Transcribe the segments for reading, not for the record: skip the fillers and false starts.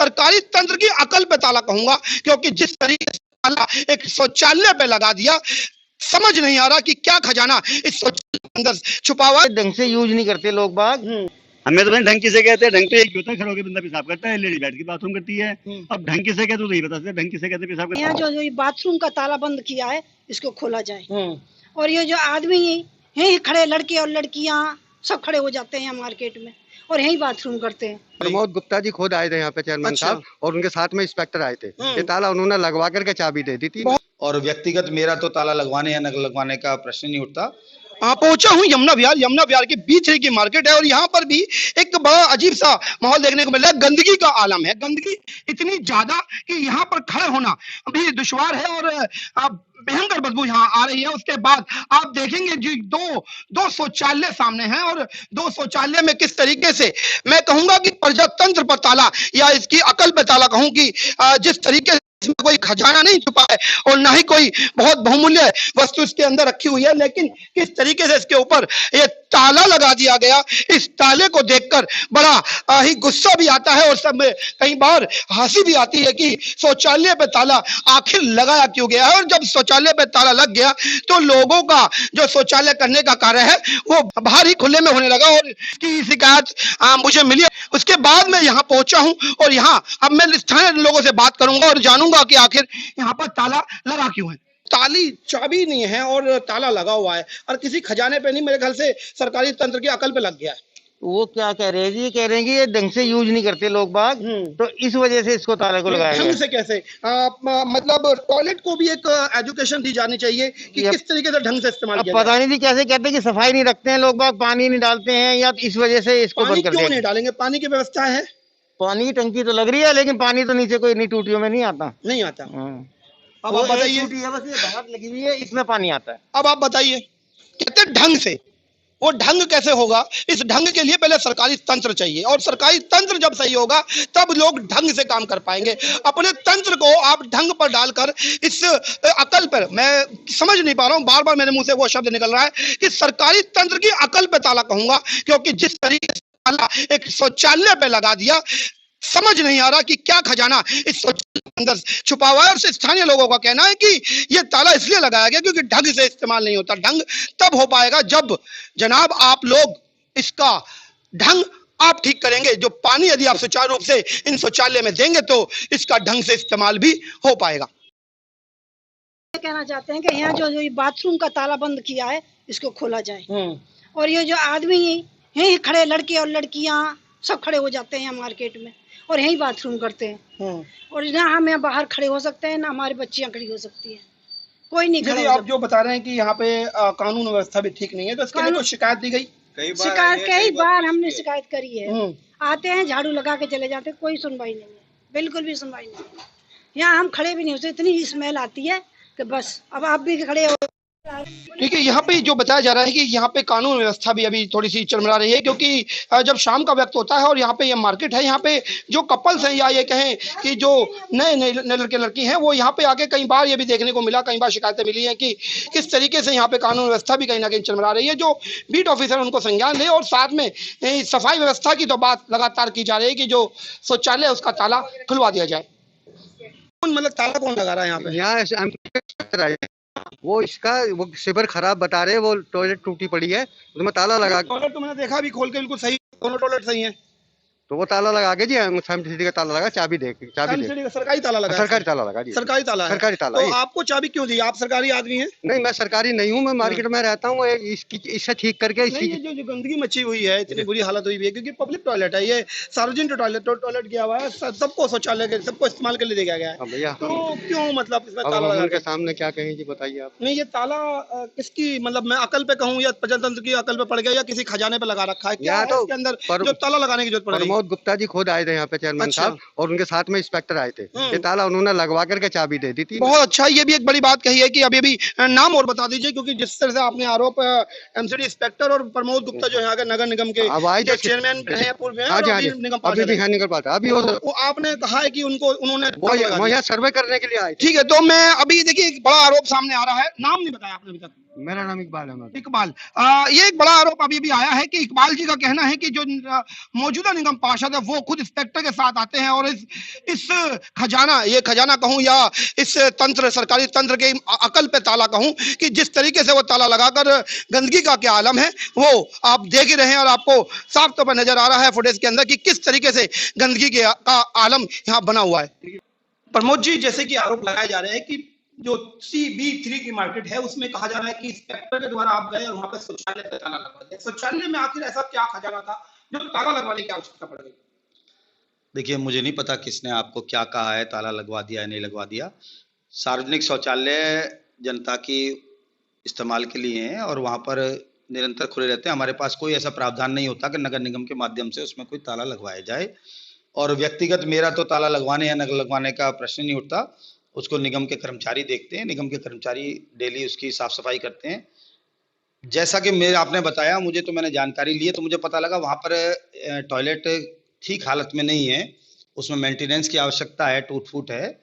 सरकारी तंत्र की अकल पे ताला कहूंगा, क्योंकि जिस तरीके से ताला एक शौचालय पे लगा दिया, समझ नहीं आ रहा कि क्या खजाना इस शौचालय के अंदर छुपा हुआ है। ढंग से यूज नहीं करते लोग बाग। हमें तो ढंग किसे कहते हैं? ढंग तो एक होता है, खड़ा होकर बंदा पेशाब करता है, लेडी बैठ के बाथरूम करती है। अब ढंग किसे कहते तो नहीं बता सकते, ढंग किसे कहते पेशाब करता है। यहाँ जो बाथरूम का ताला बंद किया है, इसको खोला जाए। और ये जो आदमी यहीं खड़े, लड़के और लड़कियां सब खड़े हो जाते हैं मार्केट में और यहीं बाथरूम करते हैं। प्रमोद गुप्ता जी खुद आए थे यहाँ पे, चेयरमैन साहब, और उनके साथ में इंस्पेक्टर आए थे। ये ताला उन्होंने लगवा करके चाबी दे दी थी। और व्यक्तिगत मेरा तो ताला लगवाने या न लगवाने का प्रश्न नहीं उठता। पहुंचा हूँ यमुना विहार के बीच की मार्केट है और यहाँ पर भी एक बड़ा अजीब सा माहौल देखने को मिल रहा है। गंदगी का आलम है, गंदगी इतनी ज्यादा कि यहाँ पर खड़े होना भी दुश्वार है और भयंकर बदबू यहाँ आ रही है। उसके बाद आप देखेंगे जी दो शौचालय सामने हैं और दो शौचालय में किस तरीके से मैं कहूंगा कि प्रजातंत्र पर ताला या इसकी अकल पे ताला कहूं कि जिस तरीके इसमें कोई खजाना नहीं छुपा है और ना ही कोई बहुत बहुमूल्य वस्तु इसके अंदर रखी हुई है, लेकिन किस तरीके से इसके ऊपर ये ताला लगा दिया गया, इस ताले को देखकर बड़ा ही गुस्सा भी आता है और सब में कई बार हंसी भी आती है कि शौचालय पे ताला आखिर लगाया क्यों गया है। और जब शौचालय पे ताला लग गया तो लोगों का जो शौचालय करने का कार्य है वो बाहर ही खुले में होने लगा और इसकी शिकायत मुझे मिली। उसके बाद मैं यहाँ पहुंचा हूँ और यहाँ अब मैं स्थानीय लोगों से बात करूंगा और जानूंगा कि आखिर यहाँ पर ताला लगा क्यों है। ताली चाबी नहीं है और ताला लगा हुआ है और किसी खजाने पे नहीं, मेरे ख्याल से सरकारी तंत्र की अकल पे लग गया है। वो क्या कह रहे हैं जी, कह रहे हैं कि ये ढंग से यूज नहीं करते लोग बाग, तो इस वजह से इसको ताले को लगाया ढंग से कैसे? मतलब टॉयलेट को भी एक एजुकेशन दी जानी चाहिए कि किस तरीके से ढंग से इस्तेमाल किया। पता नहीं थी कैसे कहते हैं कि सफाई नहीं रखते हैं लोग बाग, पानी नहीं डालते हैं, या इस वजह से इसको बंद कर दिया। क्यों नहीं डालेंगे? पानी की व्यवस्था है, पानी की टंकी तो लग रही है, लेकिन पानी तो नीचे कोई नहीं टूटियों में नहीं आता। अब आप बताइए, बस ये बाहर लगी हुई है, इसमें पानी आता है। अब आप बताइए, कहते ढंग से, वो ढंग कैसे होगा? इस ढंग के लिए पहले सरकारी तंत्र चाहिए और सरकारी तंत्र जब सही होगा तब लोग ढंग से काम कर पाएंगे। अपने तंत्र को आप ढंग पर डालकर इस अकल पर, मैं समझ नहीं पा रहा हूं, बार बार मेरे मुंह से वो शब्द निकल रहा है कि सरकारी तंत्र की अकल पे ताला कहूंगा, क्योंकि जिस तरीके से ताला एक शौचालय पे लगा दिया, समझ नहीं आ रहा कि क्या खजाना इस शौचालय के अंदर छुपा हुआ है। और स्थानीय लोगों का कहना है कि ये ताला इसलिए लगाया गया क्योंकि ढंग से इस्तेमाल नहीं होता। ढंग तब हो पाएगा जब जनाब आप लोग इसका ढंग आप ठीक करेंगे। जो पानी यदि आप सुचारू रूप से इन शौचालय में देंगे तो इसका ढंग से इस्तेमाल भी हो पाएगा। कहना चाहते हैं कि यहाँ जो बाथरूम का ताला बंद किया है, इसको खोला जाए। और ये जो आदमी यहीं खड़े, लड़के और लड़कियां सब खड़े हो जाते हैं मार्केट में और यहीं बाथरूम करते हैं और ना हम यहाँ बाहर खड़े हो सकते हैं, ना हमारी बच्चियां खड़ी हो सकती हैं, कोई नहीं खड़े। आप जो बता रहे हैं कि यहाँ पे कानून व्यवस्था भी ठीक नहीं है, तो इसके लिए कुछ शिकायत दी गई? कई बार हमने शिकायत करी है। आते हैं, झाड़ू लगा के चले जाते, कोई सुनवाई नहीं है, बिल्कुल भी सुनवाई नहीं। यहाँ हम खड़े भी नहीं होते, इतनी स्मेल आती है कि बस। अब आप भी खड़े हो। ठीक है, यहाँ पे जो बताया जा रहा है कि यहाँ पे कानून व्यवस्था भी अभी थोड़ी सी चरमरा रही है, क्योंकि जब शाम का वक्त होता है और यहाँ पे ये मार्केट है, यहाँ पे जो कपल्स हैं या ये कहें कि जो नए लड़के लड़की हैं, वो यहाँ पे आके कई बार ये भी देखने को मिला, कई बार शिकायतें मिली हैं कि किस तरीके से यहाँ पे कानून व्यवस्था भी कहीं ना कहीं चरमरा रही है। जो बीट ऑफिसर उनको संज्ञान ले और साथ में सफाई व्यवस्था की तो बात लगातार की जा रही है कि जो शौचालय उसका ताला खुलवा दिया जाए। मतलब ताला कौन लगा रहा है यहाँ पे? वो शिविर खराब बता रहे हैं, वो टॉयलेट टूटी पड़ी है, उसमें ताला लगा। टॉयलेट तो मैंने देखा भी खोल के, बिल्कुल सही, दोनों टॉयलेट सही हैं। तो वो ताला लगा के जी, सिटी का ताला लगा, चाबी सरकारी ताला लगा, सरकारी ताला लगा जी, सरकारी ताला है। सरकारी ताला। तो आपको चाबी क्यों दी? आप सरकारी आदमी हैं? नहीं, मैं सरकारी नहीं हूँ, मैं मार्केट में रहता हूँ। इससे ठीक करके जो गंदगी मची हुई है, इतनी बुरी हालत हुई है, क्योंकि पब्लिक टॉयलेट है, ये सार्वजनिक टॉयलेट किया हुआ है, सबको शौचालय सबको इस्तेमाल के लिए दिया गया है। भैया तो क्यों मतलब इसमें ताला लगा के सामने क्या कहें जी, बताइए आप। नहीं, ये ताला किसकी, मतलब मैं अकल पे कहूँ या प्रजातंत्र की अकल पे पड़ गया या किसी खजाने पे लगा रखा है? क्या है इसके अंदर जो ताला लगाने की जरूरत पड़ रही है? प्रमोद गुप्ता जी खुद आए थे यहाँ पे, चेयरमैन साहब, और उनके साथ में इंस्पेक्टर आए थे। ये ताला उन्होंने लगवा करके चाबी दे दी थी। बहुत अच्छा, ये भी एक बड़ी बात कही है कि अभी भी नाम और बता दीजिए, क्योंकि जिस तरह से आपने आरोप एमसीडी इंस्पेक्टर और प्रमोद गुप्ता जो यहाँ के नगर निगम के चेयरमैन है, पूर्व निकल पाता अभी आपने कहा है कि उन्होंने सर्वे करने के लिए आए। ठीक है, तो मैं अभी देखिए एक बड़ा आरोप सामने आ रहा है, नाम नहीं बताया आपने अभी तक। मेरा नाम इकबाल अहमद। इकबाल, ये एक बड़ा आरोप अभी भी आया है कि इकबाल जी का कहना है कि जो मौजूदा निगम पार्षद है वो खुद इंस्पेक्टर के साथ आते हैं और इस खजाना, ये खजाना कहूं या इस तंत्र, सरकारी तंत्र के अकल पे ताला कहूं, कि जिस तरीके से वो ताला लगाकर गंदगी का क्या आलम है वो आप देख ही रहे हैं और आपको साफ तौर पर नजर आ रहा है फुटेज के अंदर कि किस तरीके से गंदगी का आलम यहाँ बना हुआ है। प्रमोद जी, जैसे कि आरोप लगाए जा रहे हैं कि जो CB3 की मार्केट है उसमें कहा जा रहा है कि इंस्पेक्टर के द्वारा आप गए और वहां पर शौचालय पे ताला लगवा दिया। शौचालय में आखिर ऐसा क्या खजाना था जो ताला लगवाने की आवश्यकता पड़ गई? देखिए, मुझे नहीं पता किसने आपको क्या कहा है, ताला लगवा दिया है नहीं लगवा दिया। सार्वजनिक शौचालय जनता की इस्तेमाल के लिए हैं और वहां पर निरंतर खुले रहते हैं। हमारे पास कोई ऐसा प्रावधान नहीं होता कि नगर निगम के माध्यम से उसमें कोई ताला लगवाया जाए, और व्यक्तिगत मेरा तो ताला लगवाने या न लगवाने का प्रश्न नहीं उठता। उसको निगम के कर्मचारी देखते हैं, निगम के कर्मचारी डेली उसकी साफ सफाई करते हैं। जैसा कि मेरे आपने बताया, मुझे तो मैंने जानकारी ली है तो मुझे पता लगा वहाँ पर टॉयलेट ठीक हालत में नहीं है, उसमें मेंटेनेंस की आवश्यकता है, टूट फूट है,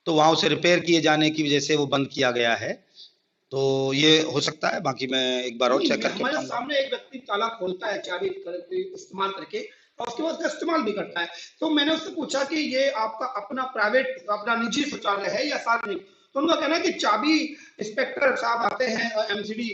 तो वहाँ उसे रिपेयर किए जाने की वजह से वो बंद किया गया है। तो ये हो सकता है, बाकी मैं एक बार और चेक करके हमारे सामने एक व्यक्ति ताला खोलता है चाबी इस्तेमाल करके और उसके बाद इस्तेमाल भी करता है, तो मैंने उससे पूछा कि ये आपका अपना प्राइवेट, अपना निजी शौचालय है या सार्वजनिक? तो उनका कहना है कि चाबी इंस्पेक्टर साहब आते हैं, MCD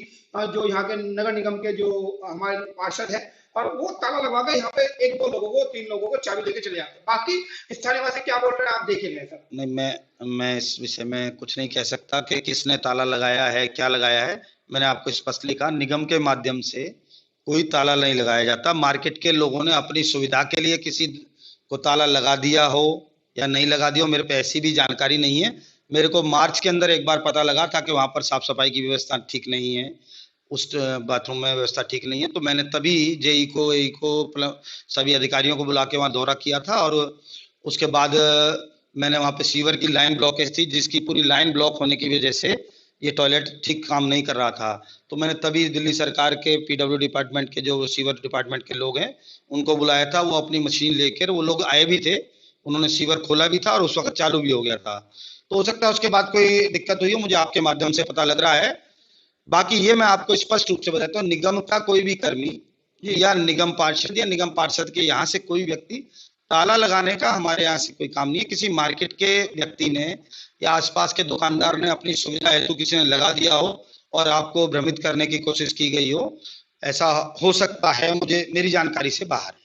जो यहाँ के नगर निगम के जो हमारे पार्षद है, और वो ताला लगवा के यहाँ पे 1-2 लोगों को, 3 लोगों को चाबी देके चले जाते हैं। बाकी स्थानीय वासी क्या बोल रहे हैं आप देखेंगे सर। नहीं, मैं इस विषय में कुछ नहीं कह सकता कि किसने ताला लगाया है, क्या लगाया है। मैंने आपको स्पष्ट लिखा, निगम के माध्यम से कोई ताला नहीं लगाया जाता। मार्केट के लोगों ने अपनी सुविधा के लिए किसी को ताला लगा दिया हो या नहीं लगा दिया हो, मेरे पे ऐसी भी जानकारी नहीं है। मेरे को मार्च के अंदर एक बार पता लगा था कि वहां पर साफ सफाई की व्यवस्था ठीक नहीं है, उस बाथरूम में व्यवस्था ठीक नहीं है, तो मैंने तभी JE को, AE को, सभी अधिकारियों को बुला के वहाँ दौरा किया था। और उसके बाद मैंने वहाँ पे सीवर की लाइन ब्लॉकेज थी, जिसकी पूरी लाइन ब्लॉक होने की वजह से ये टॉयलेट ठीक काम नहीं कर रहा था। तो मैंने तभी दिल्ली सरकार के PW डिपार्टमेंट के, जो सीवर डिपार्टमेंट के लोग हैं, उनको बुलाया था। वो अपनी मशीन लेकर, वो लोग आए भी थे, उन्होंने सीवर खोला भी था और उस वक्त चालू भी हो गया था। तो हो सकता है उसके बाद कोई दिक्कत हुई हो, मुझे आपके माध्यम से पता लग रहा है। बाकी ये मैं आपको स्पष्ट रूप से बताता हूँ, निगम का कोई भी कर्मी या निगम पार्षद या निगम पार्षद के यहाँ से कोई व्यक्ति ताला लगाने का हमारे यहाँ से कोई काम नहीं है। किसी मार्केट के व्यक्ति ने या आसपास के दुकानदार ने अपनी सुविधा हेतु किसी ने लगा दिया हो और आपको भ्रमित करने की कोशिश की गई हो, ऐसा हो सकता है, मुझे मेरी जानकारी से बाहर है।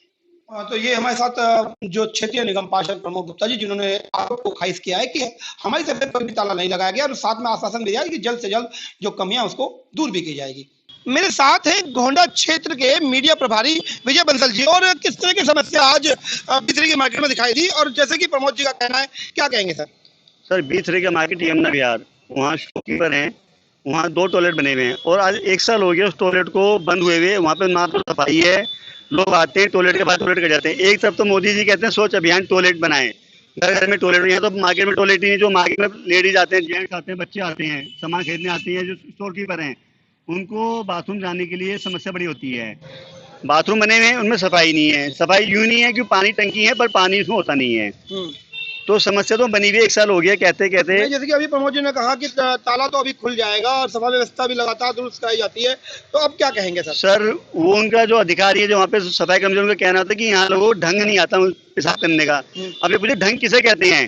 तो ये हमारे साथ जो क्षेत्रीय निगम पार्षद प्रमोद गुप्ता जी, जिन्होंने आरोप को खारिज किया है कि हमारी तरफ से कोई भी ताला नहीं लगाया गया और साथ में आश्वासन दिया है कि जल्द से जल्द जो कमियां उसको दूर भी की जाएगी। मेरे साथ हैं गोंडा क्षेत्र के मीडिया प्रभारी विजय बंसल जी, और किस तरह की समस्या आज B3 की मार्केट में दिखाई दी और जैसे कि प्रमोद जी का कहना है, क्या कहेंगे सर? सर, B3 का मार्केट यमुना विहार, वहाँ शॉपकीपर हैं, वहाँ 2 टॉयलेट बने हुए हैं और आज 1 साल हो गया उस टॉयलेट को बंद हुए हुए। वहाँ पे ना तो सफाई है, लोग आते हैं टॉयलेट के बाद टॉयलेट कर जाते हैं। एक तरफ तो मोदी जी कहते हैं स्वच्छ अभियान टॉयलेट बनाएं, घर घर में टॉयलेट, यहाँ तो मार्केट में टॉयलेट ही नहीं। जो मार्केट में लेडीज आते हैं, जेंट्स आते हैं, बच्चे आते हैं, सामान खरीदने आते हैं, जो स्टोर कीपर हैं, उनको बाथरूम जाने के लिए समस्या बड़ी होती है। बाथरूम बने हुए हैं, उनमें सफाई नहीं है। सफाई यूं नहीं है कि पानी टंकी है पर पानी उसमें होता नहीं है, तो समस्या तो बनी हुई 1 साल हो गया कहते कहते। जैसे कि अभी प्रमोद जी ने कहा कि ताला तो अभी खुल जाएगा और सफाई व्यवस्था भी लगातार दुरुस्त कराई जाती है, तो अब क्या कहेंगे सर? सर, वो उनका जो अधिकारी है, जो वहाँ पे सफाई कर्मचारी, उनका कहना था कि यहाँ लोगों को ढंग नहीं आता पेशाब करने का। अब ये पूछे ढंग किसे कहते हैं?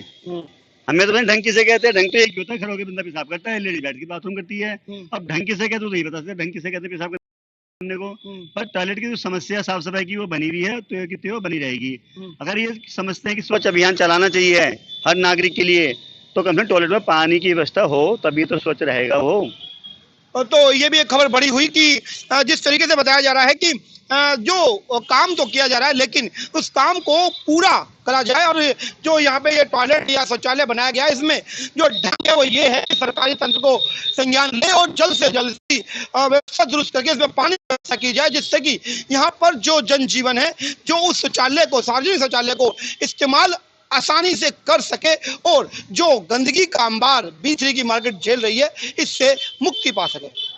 हमें तो ढंग किसे कहते हैं? ढंग तो एक होता है, खड़े होकर बंदा पेशाब करता है, लेडी बैठ के बाथरूम करती है। अब ढंग किसे कहते हो तो नहीं बता सकते, ढंग किसे कहते हैं पेशाब करने को। पर टॉयलेट की जो समस्या साफ सफाई की वो बनी हुई है, तो ये कितनी वो बनी रहेगी। अगर ये समझते हैं कि स्वच्छ अभियान चलाना चाहिए हर नागरिक के लिए, तो कम से कम टॉयलेट में पानी की व्यवस्था हो, तभी तो स्वच्छ रहेगा वो। तो ये भी एक खबर बड़ी हुई कि जिस तरीके से बताया जा रहा है कि जो काम तो किया जा रहा है लेकिन उस काम को पूरा करा जाए, और जो यहाँ पे ये टॉयलेट या शौचालय बनाया गया है, इसमें जो ढंग है वो ये है कि सरकारी तंत्र को संज्ञान ले और जल्द से जल्द इसकी व्यवस्था दुरुस्त करके इसमें पानी की व्यवस्था की जाए, जिससे कि यहाँ पर जो जनजीवन है, जो उस शौचालय को, सार्वजनिक शौचालय को इस्तेमाल आसानी से कर सके और जो गंदगी का अंबार B3 की मार्केट झेल रही है, इससे मुक्ति पा सके।